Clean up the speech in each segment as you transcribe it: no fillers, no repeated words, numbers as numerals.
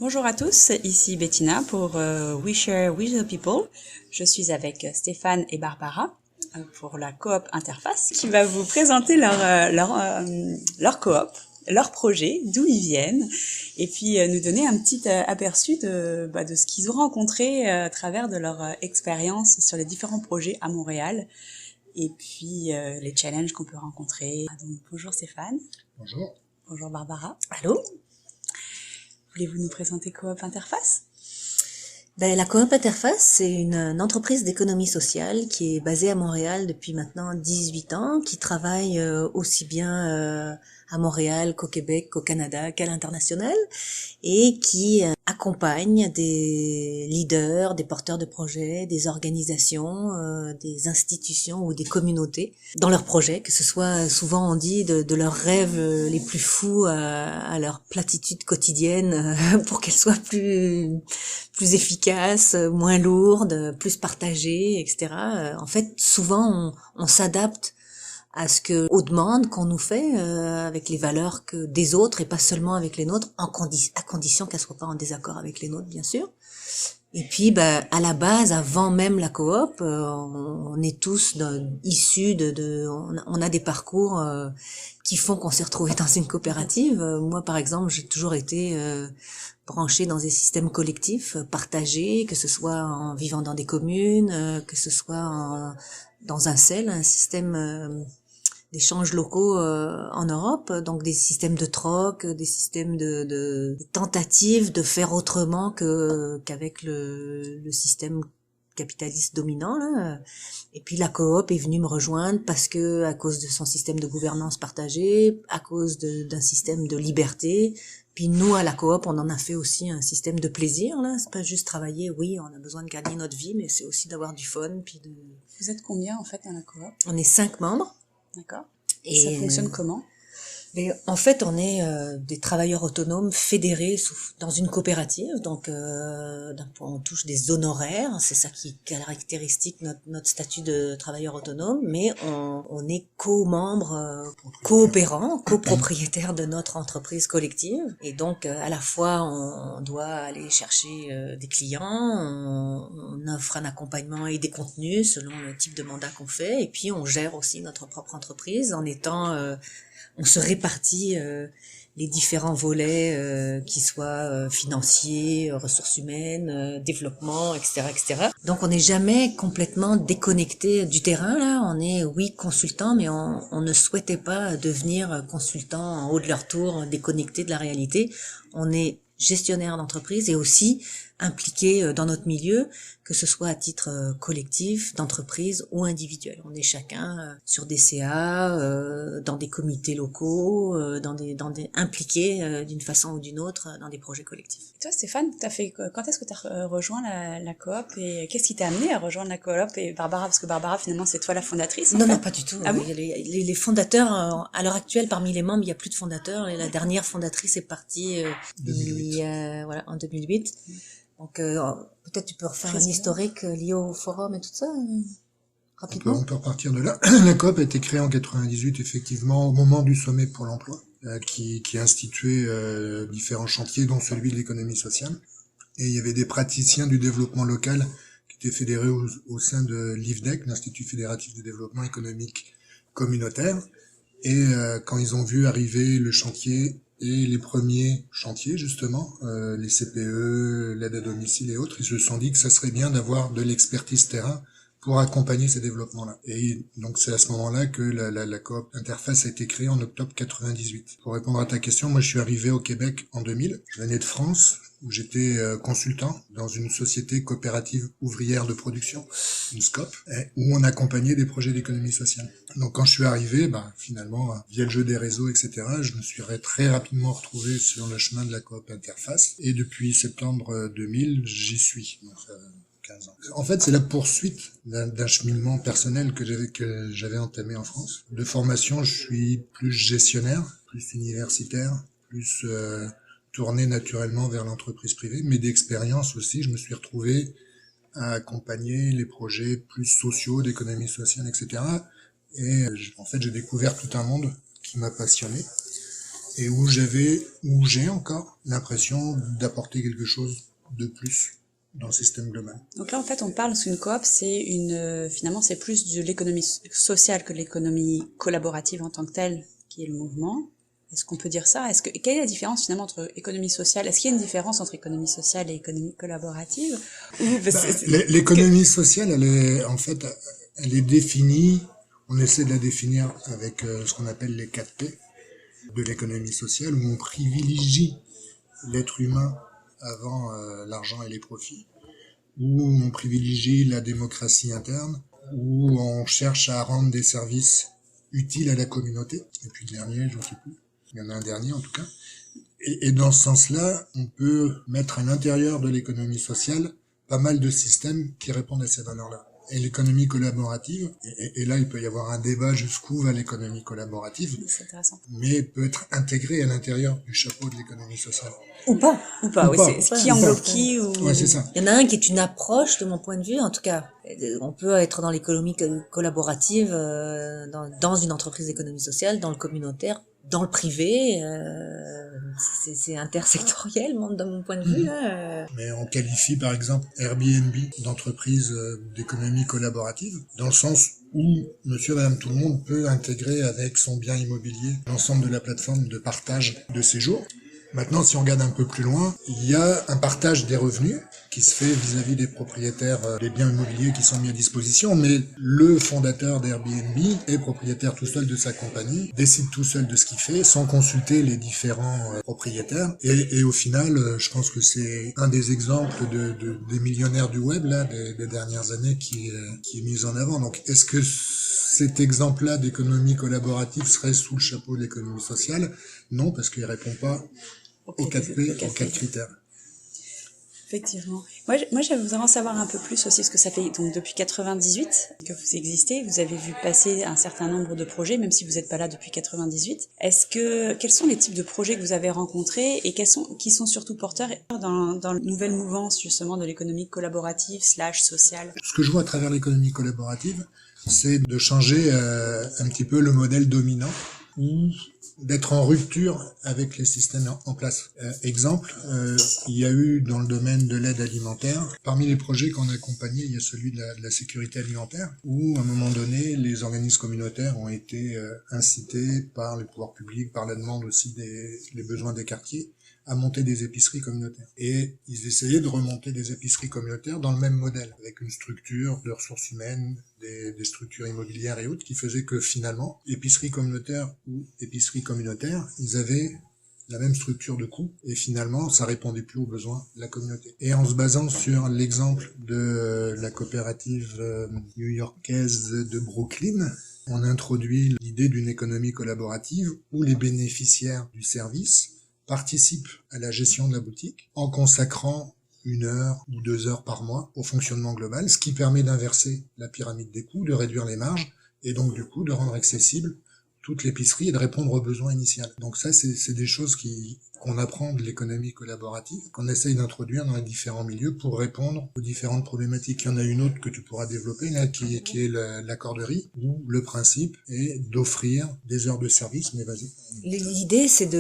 Bonjour à tous, ici Bettina pour We Share with the People. Je suis avec Stéphane et Barbara pour la coop Interface qui va vous présenter leur coop, leur projet, d'où ils viennent et puis nous donner un petit aperçu de ce qu'ils ont rencontré à travers de leur expérience sur les différents projets à Montréal et puis les challenges qu'on peut rencontrer. Donc, bonjour Stéphane. Bonjour. Bonjour Barbara. Allô? Voulez-vous nous présenter Coop Interface? La Coop Interface, c'est une entreprise d'économie sociale qui est basée à Montréal depuis maintenant 18 ans, qui travaille aussi bien à Montréal qu'au Québec, qu'au Canada, qu'à l'international, et qui accompagne des leaders, des porteurs de projets, des organisations, des institutions ou des communautés dans leurs projets, que ce soit souvent on dit de leurs rêves les plus fous à leur platitude quotidienne pour qu'elles soient plus efficaces, moins lourdes, plus partagées, etc. En fait, souvent on s'adapte à aux demandes qu'on nous fait avec les valeurs des autres et pas seulement avec les nôtres, à condition qu'elles soient pas en désaccord avec les nôtres, bien sûr. Et puis, à la base, avant même la coop, on est tous issus on a des parcours qui font qu'on s'est retrouvés dans une coopérative. Moi, par exemple, j'ai toujours été branchée dans des systèmes collectifs, partagés, que ce soit en vivant dans des communes, que ce soit dans un CEL, un système d'échanges locaux en Europe, donc des systèmes de troc, des systèmes de tentatives de faire autrement qu'avec le système capitaliste dominant là. Et puis la coop est venue me rejoindre parce que à cause de son système de gouvernance partagée, à cause d'un système de liberté. Puis nous à la coop, on en a fait aussi un système de plaisir là, c'est pas juste travailler, oui, on a besoin de gagner notre vie, mais c'est aussi d'avoir du fun puis de. Vous êtes combien en fait dans la coop? On est 5 membres. D'accord. Et ça fonctionne comment? Mais en fait, on est des travailleurs autonomes fédérés dans une coopérative, donc on touche des honoraires, c'est ça qui est caractéristique notre statut de travailleur autonome, mais on est co-membres, coopérants, copropriétaires de notre entreprise collective, et donc à la fois on doit aller chercher des clients, on offre un accompagnement et des contenus selon le type de mandat qu'on fait, et puis on gère aussi notre propre entreprise en étant on se répartit les différents volets qui soient financiers, ressources humaines, développement, etc., etc. Donc on n'est jamais complètement déconnecté du terrain là. On est oui consultant, mais on ne souhaitait pas devenir consultant en haut de leur tour, déconnecté de la réalité. On est gestionnaire d'entreprise et aussi impliqué dans notre milieu, que ce soit à titre collectif, d'entreprise ou individuel. On est chacun sur des CA, dans des comités locaux, impliqués d'une façon ou d'une autre dans des projets collectifs. Et toi, Stéphane, quand est-ce que tu as rejoint la coop et qu'est-ce qui t'a amené à rejoindre la coop et Barbara, parce que Barbara, finalement, c'est toi la fondatrice. Non, pas du tout. Ah bon? Les fondateurs, à l'heure actuelle, parmi les membres, il n'y a plus de fondateurs. Et la dernière fondatrice est partie en 2008. Donc peut-être tu peux refaire un historique lié au forum et tout ça rapidement. On peut repartir de là. La coop a été créée en 98, effectivement, au moment du sommet pour l'emploi, qui instituait différents chantiers, dont celui de l'économie sociale. Et il y avait des praticiens du développement local qui étaient fédérés au sein de l'IFDEC, l'Institut fédératif de développement économique communautaire. Et quand ils ont vu arriver le chantier et les premiers chantiers, justement, les CPE, l'aide à domicile et autres, ils se sont dit que ça serait bien d'avoir de l'expertise terrain pour accompagner ces développements-là. Et donc c'est à ce moment-là que la coop Interface a été créée en octobre 98. Pour répondre à ta question, moi je suis arrivé au Québec en 2000. Je venais de France, où j'étais consultant dans une société coopérative ouvrière de production, une SCOP, où on accompagnait des projets d'économie sociale. Donc quand je suis arrivé, finalement, via le jeu des réseaux, etc., je me suis très rapidement retrouvé sur le chemin de la coop Interface. Et depuis septembre 2000, j'y suis. Donc, 15 ans. En fait, c'est la poursuite d'un cheminement personnel que j'avais entamé en France. De formation, je suis plus gestionnaire, plus universitaire, plus tourné naturellement vers l'entreprise privée, mais d'expérience aussi, je me suis retrouvé à accompagner les projets plus sociaux, d'économie sociale, etc. Et en fait, j'ai découvert tout un monde qui m'a passionné. et où j'ai encore l'impression d'apporter quelque chose de plus dans le système global. Donc là, en fait, on parle qu'une coop, finalement, c'est plus de l'économie sociale que l'économie collaborative en tant que telle, qui est le mouvement. Est-ce qu'on peut dire ça? Quelle est la différence finalement entre économie sociale? Est-ce qu'il y a une différence entre économie sociale et économie collaborative? L'économie sociale, elle est définie. On essaie de la définir avec ce qu'on appelle les 4 P de l'économie sociale, où on privilégie l'être humain avant l'argent et les profits, où on privilégie la démocratie interne, où on cherche à rendre des services utiles à la communauté. Et puis le dernier, je ne sais plus. Il y en a un dernier en tout cas. Et dans ce sens-là, on peut mettre à l'intérieur de l'économie sociale pas mal de systèmes qui répondent à ces valeurs-là. Et l'économie collaborative, et là il peut y avoir un débat jusqu'où va l'économie collaborative, c'est intéressant, mais peut être intégrée à l'intérieur du chapeau de l'économie sociale. Ou pas. Oui, c'est qui englobe qui ou... Ouais, c'est ça. Il y en a un qui est une approche, de mon point de vue, en tout cas. On peut être dans l'économie collaborative, dans une entreprise d'économie sociale, dans le communautaire, dans le privé. C'est intersectoriel, de mon point de vue. Là. Mais on qualifie par exemple Airbnb d'entreprise d'économie collaborative, dans le sens où monsieur, madame, tout le monde peut intégrer avec son bien immobilier l'ensemble de la plateforme de partage de séjour. Maintenant, si on regarde un peu plus loin, il y a un partage des revenus qui se fait vis-à-vis des propriétaires des biens immobiliers qui sont mis à disposition, mais le fondateur d'Airbnb est propriétaire tout seul de sa compagnie, décide tout seul de ce qu'il fait, sans consulter les différents propriétaires, et au final, je pense que c'est un des exemples des millionnaires du web, là, des dernières années qui est mis en avant. Donc, est-ce que cet exemple-là d'économie collaborative serait sous le chapeau de l'économie sociale? Non, parce qu'il répond pas aux 4 P, aux 4 critères. Effectivement. Moi, je voudrais en savoir un peu plus aussi, parce que ça fait donc depuis 98 que vous existez. Vous avez vu passer un certain nombre de projets, même si vous n'êtes pas là depuis 98. Quels sont les types de projets que vous avez rencontrés et qui sont surtout porteurs dans la nouvelle mouvance justement de l'économie collaborative / sociale? Ce que je vois à travers l'économie collaborative, c'est de changer un petit peu le modèle dominant, ou d'être en rupture avec les systèmes en place. Exemple, il y a eu dans le domaine de l'aide alimentaire, parmi les projets qu'on a accompagnés, il y a celui de la sécurité alimentaire, où à un moment donné, les organismes communautaires ont été incités par les pouvoirs publics, par la demande aussi des besoins des quartiers, à monter des épiceries communautaires. Et ils essayaient de remonter des épiceries communautaires dans le même modèle, avec une structure de ressources humaines, des structures immobilières et autres, qui faisaient que finalement, épicerie communautaire ou épicerie communautaire, ils avaient la même structure de coût, et finalement, ça répondait plus aux besoins de la communauté. Et en se basant sur l'exemple de la coopérative new-yorkaise de Brooklyn, on introduit l'idée d'une économie collaborative où les bénéficiaires du service participent à la gestion de la boutique en consacrant 1 heure ou 2 heures par mois au fonctionnement global, ce qui permet d'inverser la pyramide des coûts, de réduire les marges et donc du coup de rendre accessible toute l'épicerie et de répondre aux besoins initiaux. Donc ça, c'est des choses qu'on apprend de l'économie collaborative, qu'on essaye d'introduire dans les différents milieux pour répondre aux différentes problématiques. Il y en a une autre que tu pourras développer, là, qui est l'accorderie, où le principe est d'offrir des heures de service, mais vas-y. L'idée, c'est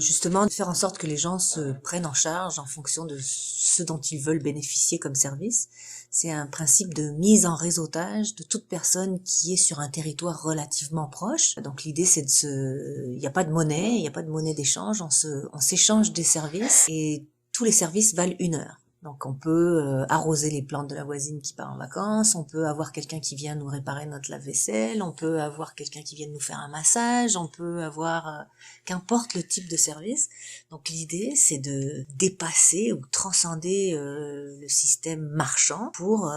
justement de faire en sorte que les gens se prennent en charge en fonction de ce dont ils veulent bénéficier comme service. C'est un principe de mise en réseautage de toute personne qui est sur un territoire relativement proche. Donc l'idée, c'est il n'y a pas de monnaie, il n'y a pas de monnaie d'échange, on s'échange des services et tous les services valent 1 heure. Donc on peut arroser les plantes de la voisine qui part en vacances, on peut avoir quelqu'un qui vient nous réparer notre lave-vaisselle, on peut avoir quelqu'un qui vient nous faire un massage, on peut avoir qu'importe le type de service. Donc l'idée, c'est de dépasser ou transcender le système marchand pour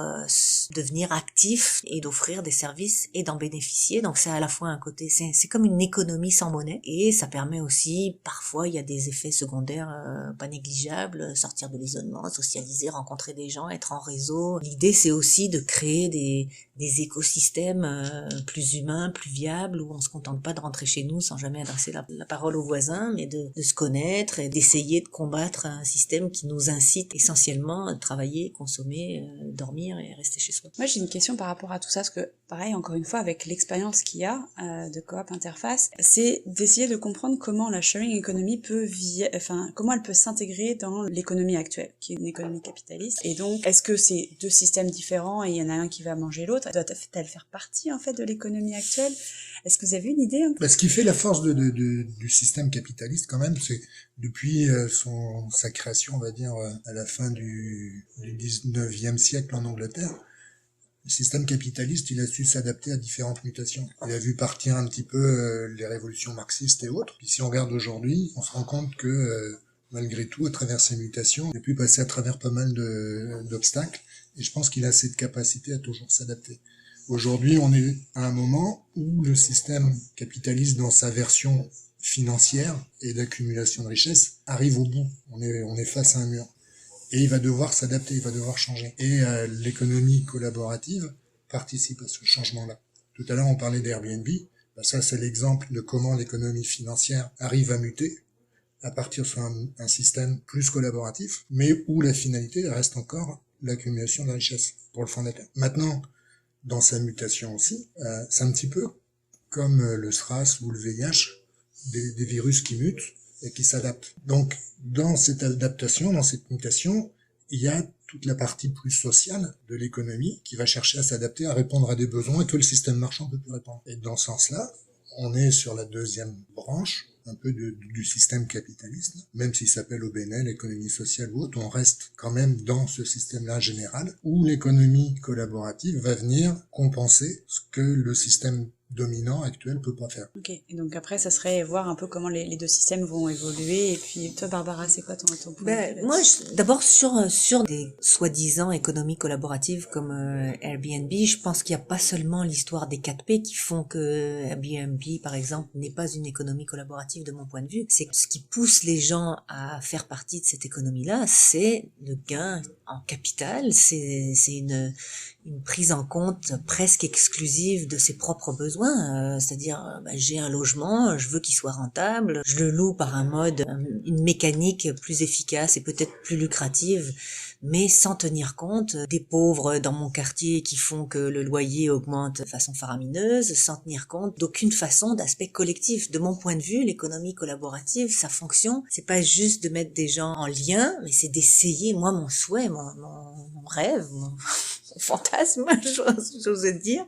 devenir actif et d'offrir des services et d'en bénéficier. Donc c'est à la fois un côté, c'est comme une économie sans monnaie, et ça permet aussi, parfois il y a des effets secondaires pas négligeables, sortir de l'isolement social, socialiser, rencontrer des gens, être en réseau. L'idée, c'est aussi de créer des écosystèmes plus humains, plus viables, où on se contente pas de rentrer chez nous sans jamais adresser la parole aux voisins, mais de se connaître et d'essayer de combattre un système qui nous incite essentiellement à travailler, consommer, dormir et rester chez soi. Moi, j'ai une question par rapport à tout ça, parce que, pareil, encore une fois, avec l'expérience qu'il y a de Coop Interface, c'est d'essayer de comprendre comment la sharing economy comment elle peut s'intégrer dans l'économie actuelle, qui est une économie capitaliste. Et donc, est-ce que c'est deux systèmes différents et il y en a un qui va manger l'autre? Doit-elle faire partie, en fait, de l'économie actuelle? Est-ce que vous avez une idée un peu? Ce qui fait la force du système capitaliste, quand même, c'est depuis sa création, on va dire, à la fin du 19e siècle en Angleterre, le système capitaliste, il a su s'adapter à différentes mutations. Il a vu partir un petit peu les révolutions marxistes et autres. Puis si on regarde aujourd'hui, on se rend compte que malgré tout, à travers ces mutations, il a pu passer à travers pas mal d'obstacles. Et je pense qu'il a cette capacité à toujours s'adapter. Aujourd'hui, on est à un moment où le système capitaliste, dans sa version financière et d'accumulation de richesses, arrive au bout. On est face à un mur. Et il va devoir s'adapter, il va devoir changer. Et l'économie collaborative participe à ce changement-là. Tout à l'heure, on parlait d'Airbnb. Ça, c'est l'exemple de comment l'économie financière arrive à muter à partir sur un système plus collaboratif, mais où la finalité reste encore l'accumulation de richesses pour le fondateur. Maintenant, dans sa mutation aussi, c'est un petit peu comme le SRAS ou le VIH, des virus qui mutent et qui s'adaptent. Donc, dans cette adaptation, dans cette mutation, il y a toute la partie plus sociale de l'économie qui va chercher à s'adapter, à répondre à des besoins que le système marchand peut plus répondre. Et dans ce sens-là, on est sur la deuxième branche, un peu du système capitaliste, même s'il s'appelle OBNL, économie sociale ou autre, on reste quand même dans ce système-là général, où l'économie collaborative va venir compenser ce que le système dominant actuel peut pas faire. Ok, et donc après, ça serait voir un peu comment les deux systèmes vont évoluer. Et puis toi, Barbara, c'est quoi ton point de vue? Moi, d'abord sur des soi-disant économies collaboratives comme Airbnb, je pense qu'il n'y a pas seulement l'histoire des 4P qui font que Airbnb, par exemple, n'est pas une économie collaborative de mon point de vue. C'est ce qui pousse les gens à faire partie de cette économie-là, c'est le gain en capital, c'est une prise en compte presque exclusive de ses propres besoins, c'est-à-dire j'ai un logement, je veux qu'il soit rentable, je le loue par un mode, une mécanique plus efficace et peut-être plus lucrative, mais sans tenir compte des pauvres dans mon quartier qui font que le loyer augmente de façon faramineuse, sans tenir compte d'aucune façon d'aspect collectif. De mon point de vue, l'économie collaborative, sa fonction, c'est pas juste de mettre des gens en lien, mais c'est d'essayer, moi mon souhait, mon rêve, mon fantasme, j'ose dire,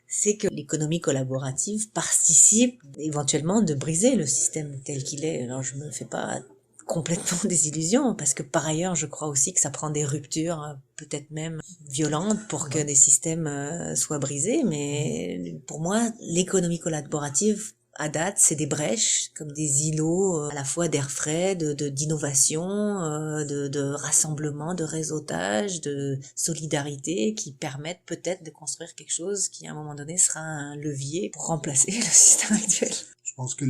c'est que l'économie collaborative participe éventuellement de briser le système tel qu'il est. Alors je me fais pas complètement des illusions, parce que par ailleurs je crois aussi que ça prend des ruptures peut-être même violentes pour que des systèmes soient brisés, mais pour moi l'économie collaborative à date, c'est des brèches, comme des îlots à la fois d'air frais, d'innovation, de rassemblement, de réseautage, de solidarité, qui permettent peut-être de construire quelque chose qui, à un moment donné, sera un levier pour remplacer le système actuel. Je pense que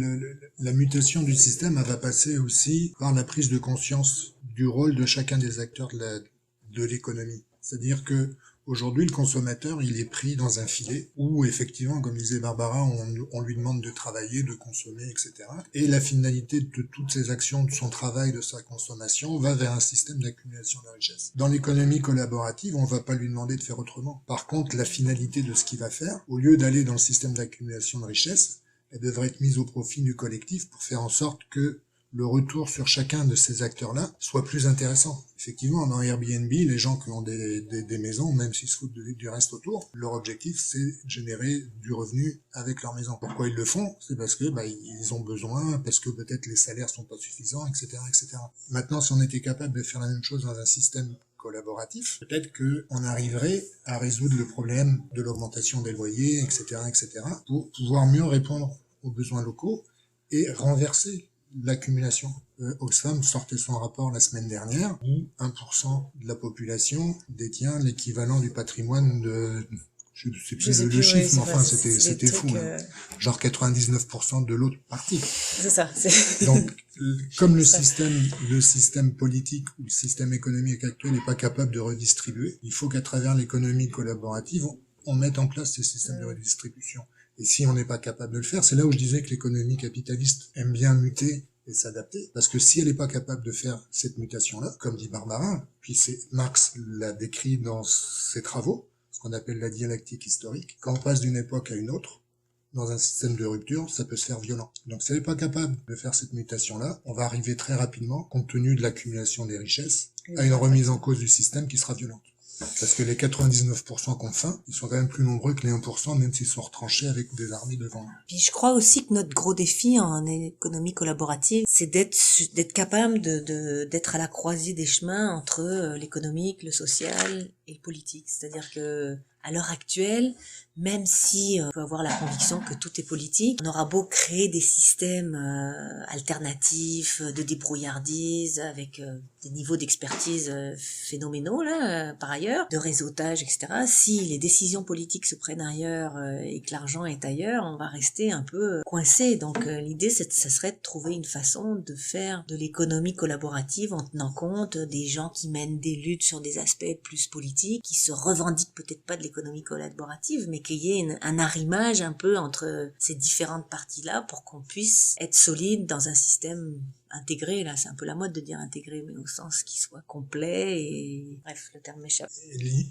la mutation du système, elle va passer aussi par la prise de conscience du rôle de chacun des acteurs de l'économie. C'est-à-dire que aujourd'hui, le consommateur, il est pris dans un filet où, effectivement, comme disait Barbara, on lui demande de travailler, de consommer, etc. Et la finalité de toutes ces actions, de son travail, de sa consommation, va vers un système d'accumulation de richesse. Dans l'économie collaborative, on va pas lui demander de faire autrement. Par contre, la finalité de ce qu'il va faire, au lieu d'aller dans le système d'accumulation de richesse, elle devrait être mise au profit du collectif pour faire en sorte que le retour sur chacun de ces acteurs-là soit plus intéressant. Effectivement, dans Airbnb, les gens qui ont des maisons, même s'ils se foutent du reste autour, leur objectif, c'est de générer du revenu avec leur maison. Pourquoi ils le font? C'est parce que ils ont besoin, parce que peut-être les salaires sont pas suffisants, etc., etc. Maintenant, si on était capable de faire la même chose dans un système collaboratif, peut-être que on arriverait à résoudre le problème de l'augmentation des loyers, etc., etc., pour pouvoir mieux répondre aux besoins locaux et renverser l'accumulation. Oxfam sortait son rapport la semaine dernière où 1% de la population détient l'équivalent du patrimoine de je sais Je plus sais le plus, chiffre, ouais, mais c'est enfin, pas- c'est des c'était trucs, fou, hein. Genre 99% de l'autre partie. c'est ça. C'est Donc, comme ça. le système politique ou le système économique actuel n'est pas capable de redistribuer, il faut qu'à travers l'économie collaborative, on mette en place ces systèmes de redistribution. Et si on n'est pas capable de le faire, c'est là où je disais que l'économie capitaliste aime bien muter et s'adapter, parce que si elle n'est pas capable de faire cette mutation-là, comme dit Barbara, puis Marx l'a décrit dans ses travaux, ce qu'on appelle la dialectique historique, quand on passe d'une époque à une autre, dans un système de rupture, ça peut se faire violent. Donc si elle n'est pas capable de faire cette mutation-là, on va arriver très rapidement, compte tenu de l'accumulation des richesses, à une remise en cause du système qui sera violente. Parce que les 99% qu'on faim, ils sont quand même plus nombreux que les 1%, même s'ils sont retranchés avec des armées devant eux. Puis je crois aussi que notre gros défi en économie collaborative, c'est d'être capable d'être à la croisée des chemins entre l'économique, le social et le politique. C'est-à-dire que à l'heure actuelle, même si on peut avoir la conviction que tout est politique, on aura beau créer des systèmes alternatifs de débrouillardise avec des niveaux d'expertise phénoménaux là par ailleurs, de réseautage, etc. Si les décisions politiques se prennent ailleurs et que l'argent est ailleurs, on va rester un peu coincé. Donc l'idée, ça serait de trouver une façon de faire de l'économie collaborative en tenant compte des gens qui mènent des luttes sur des aspects plus politiques, qui se revendiquent peut-être pas de l'économie collaborative, mais qu'il y ait un arrimage un peu entre ces différentes parties-là pour qu'on puisse être solide dans un système intégré. Là, c'est un peu la mode de dire intégré, mais au sens qu'il soit complet et... Bref, le terme m'échappe.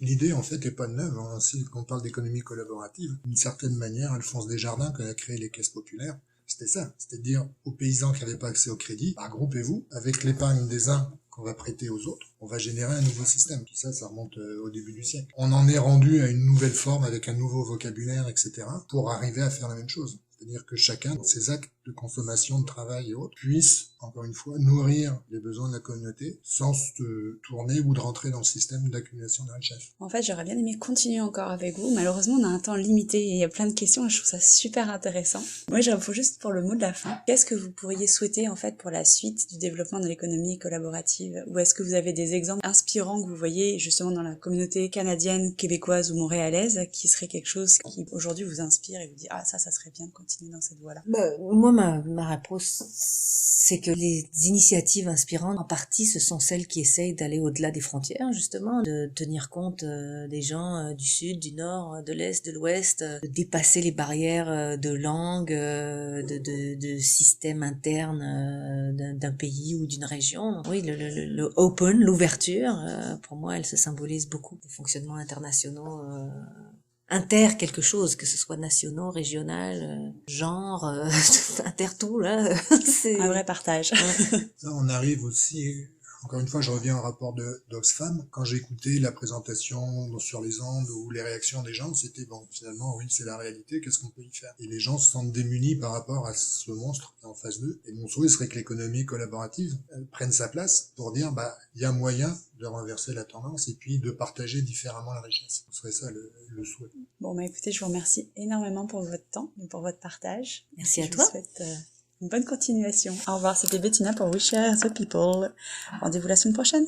L'idée, en fait, est pas neuve. Hein. Si on parle d'économie collaborative, d'une certaine manière, Alphonse Desjardins, quand il a créé les caisses populaires, c'était ça. C'est-à-dire aux paysans qui n'avaient pas accès au crédit, regroupez-vous avec l'épargne des uns qu'on va prêter aux autres, on va générer un nouveau système. Puis ça remonte au début du siècle. On en est rendu à une nouvelle forme avec un nouveau vocabulaire, etc., pour arriver à faire la même chose. C'est-à-dire que chacun, dans ses actes de consommation, de travail et autres, puisse, encore une fois, nourrir les besoins de la communauté sans se tourner ou de rentrer dans le système d'accumulation de richesse. En fait, j'aurais bien aimé continuer encore avec vous. Malheureusement, on a un temps limité et il y a plein de questions et je trouve ça super intéressant. Moi, j'avoue juste pour le mot de la fin. Qu'est-ce que vous pourriez souhaiter, en fait, pour la suite du développement de l'économie collaborative? Ou est-ce que vous avez des exemples inspirants que vous voyez, justement, dans la communauté canadienne, québécoise ou montréalaise, qui serait quelque chose qui, aujourd'hui, vous inspire et vous dit, ah, ça serait bien de continuer dans cette voie-là? Moi, ma réponse, c'est que les initiatives inspirantes, en partie, ce sont celles qui essayent d'aller au-delà des frontières, justement, de tenir compte des gens du sud, du nord, de l'est, de l'ouest, de dépasser les barrières de langue, de système interne d'un pays ou d'une région. Oui, le open, l'ouverture, pour moi, elle se symbolise beaucoup des fonctionnements internationaux inter quelque chose, que ce soit nationaux, régional, genre, inter tout, là. C'est un vrai partage. Ça, on arrive aussi, encore une fois, je reviens au rapport d'Oxfam. Quand j'écoutais la présentation sur les ondes ou les réactions des gens, c'était bon, finalement, oui, c'est la réalité, qu'est-ce qu'on peut y faire? Et les gens se sentent démunis par rapport à ce monstre en face d'eux. Et mon souhait serait que l'économie collaborative prenne sa place pour dire, il y a moyen de renverser la tendance et puis de partager différemment la richesse. Ce serait ça le souhait. Bon, écoutez, je vous remercie énormément pour votre temps et pour votre partage. Merci à toi. Je vous souhaite une bonne continuation. Au revoir, c'était Bettina pour We Share the People. Rendez-vous la semaine prochaine.